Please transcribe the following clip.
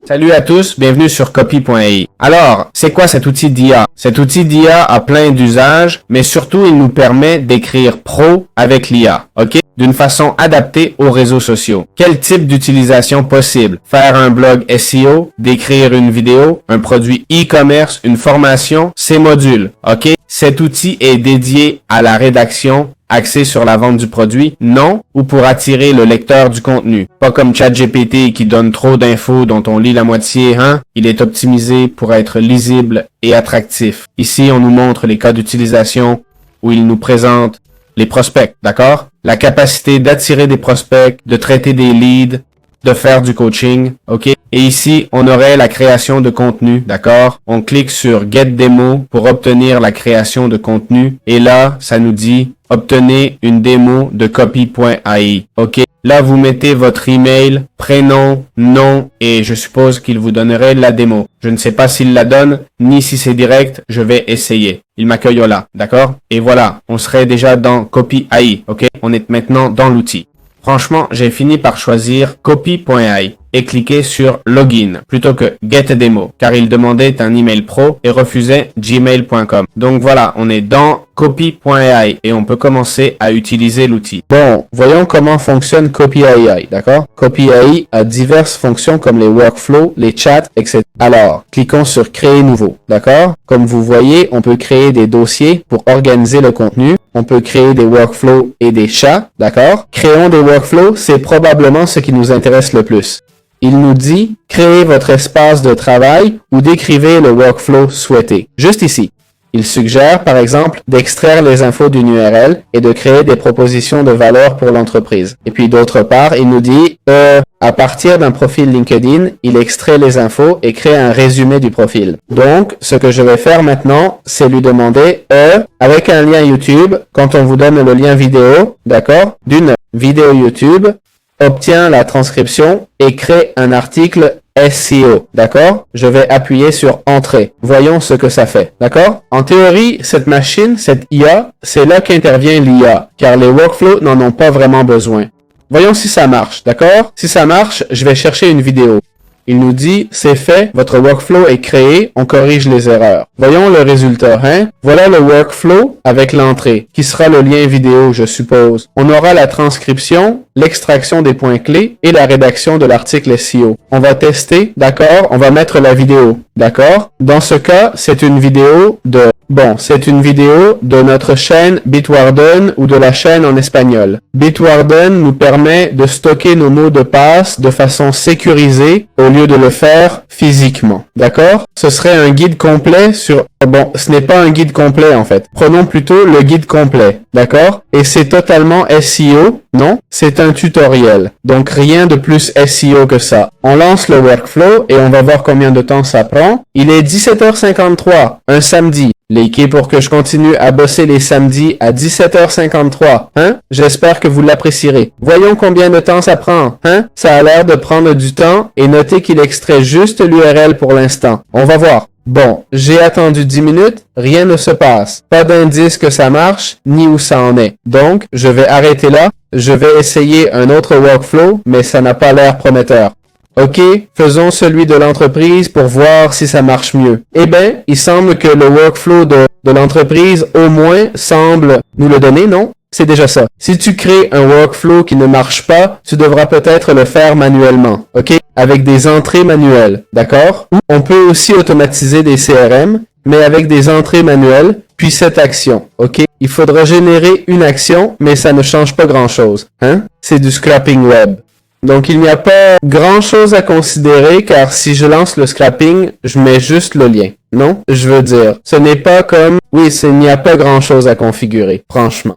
Salut à tous, bienvenue sur Copy.ai. Alors, c'est quoi cet outil d'IA? Cet outil d'IA a plein d'usages, mais surtout il nous permet d'écrire pro avec l'IA, ok? D'une façon adaptée aux réseaux sociaux. Quel type d'utilisation possible? Faire un blog SEO, d'écrire une vidéo, un produit e-commerce, une formation, ces modules, ok? Cet outil est dédié à la rédaction, axé sur la vente du produit, non, ou pour attirer le lecteur du contenu. Pas comme ChatGPT qui donne trop d'infos dont on lit la moitié, hein? Il est optimisé pour être lisible et attractif. Ici, on nous montre les cas d'utilisation où il nous présente les prospects, d'accord? La capacité d'attirer des prospects, de traiter des leads, de faire du coaching, ok? Et ici, on aurait la création de contenu, d'accord? On clique sur Get Demo pour obtenir la création de contenu. Et là, ça nous dit obtenez une démo de Copy.ai, ok? Là, vous mettez votre email, prénom, nom, et je suppose qu'il vous donnerait la démo. Je ne sais pas s'il la donne, ni si c'est direct, je vais essayer. Il m'accueille là, d'accord? Et voilà, on serait déjà dans Copy.ai, ok? On est maintenant dans l'outil. Franchement, j'ai fini par choisir Copy.ai et cliquer sur Login plutôt que Get Demo, car il demandait un email pro et refusait gmail.com. Donc voilà, on est dans Copy.ai et on peut commencer à utiliser l'outil. Bon, voyons comment fonctionne Copy.ai, d'accord? Copy.ai a diverses fonctions comme les workflows, les chats, etc. Alors, cliquons sur Créer nouveau, d'accord? Comme vous voyez, on peut créer des dossiers pour organiser le contenu. On peut créer des workflows et des chats, d'accord? Créons des workflows, c'est probablement ce qui nous intéresse le plus. Il nous dit « Créez votre espace de travail » ou « Décrivez le workflow souhaité ». Juste ici. Il suggère, par exemple, d'extraire les infos d'une URL et de créer des propositions de valeur pour l'entreprise. Et puis d'autre part, il nous dit à partir d'un profil LinkedIn, il extrait les infos et crée un résumé du profil. Donc, ce que je vais faire maintenant, c'est lui demander avec un lien YouTube, quand on vous donne le lien vidéo, d'accord, d'une vidéo YouTube, obtient la transcription et crée un article SEO, d'accord? Je vais appuyer sur Entrée. Voyons ce que ça fait, d'accord? En théorie, cette machine, cette IA, c'est là qu'intervient l'IA, car les workflows n'en ont pas vraiment besoin. Voyons si ça marche, d'accord? Si ça marche, je vais chercher une vidéo. Il nous dit, c'est fait, votre workflow est créé, on corrige les erreurs. Voyons le résultat, hein? Voilà le workflow avec l'entrée, qui sera le lien vidéo, je suppose. On aura la transcription, l'extraction des points clés et la rédaction de l'article SEO. On va tester, d'accord? On va mettre la vidéo, d'accord? Dans ce cas, c'est une vidéo de... Bon, c'est une vidéo de notre chaîne Bitwarden ou de la chaîne en espagnol. Bitwarden nous permet de stocker nos mots de passe de façon sécurisée au lieu de le faire physiquement. D'accord? Ce serait un guide complet sur... Bon, ce n'est pas un guide complet en fait. Prenons plutôt le guide complet. D'accord? Et c'est totalement SEO. Non? C'est un tutoriel. Donc rien de plus SEO que ça. On lance le workflow et on va voir combien de temps ça prend. Il est 17h53, un samedi. Likez pour que je continue à bosser les samedis à 17h53, hein? J'espère que vous l'apprécierez. Voyons combien de temps ça prend, hein? Ça a l'air de prendre du temps et notez qu'il extrait juste l'URL pour l'instant. On va voir. Bon, j'ai attendu 10 minutes, rien ne se passe. Pas d'indice que ça marche, ni où ça en est. Donc, je vais arrêter là. Je vais essayer un autre workflow, mais ça n'a pas l'air prometteur. Ok, faisons celui de l'entreprise pour voir si ça marche mieux. Eh ben, il semble que le workflow de l'entreprise, au moins, semble nous le donner, non? C'est déjà ça. Si tu crées un workflow qui ne marche pas, tu devras peut-être le faire manuellement, ok? Avec des entrées manuelles, d'accord? On peut aussi automatiser des CRM, mais avec des entrées manuelles, puis cette action, ok? Il faudra générer une action, mais ça ne change pas grand-chose, hein? C'est du scrapping web. Donc, il n'y a pas grand-chose à considérer, car si je lance le scrapping, je mets juste le lien. Non? Je veux dire, ce n'est pas comme... Oui, il n'y a pas grand-chose à configurer, franchement.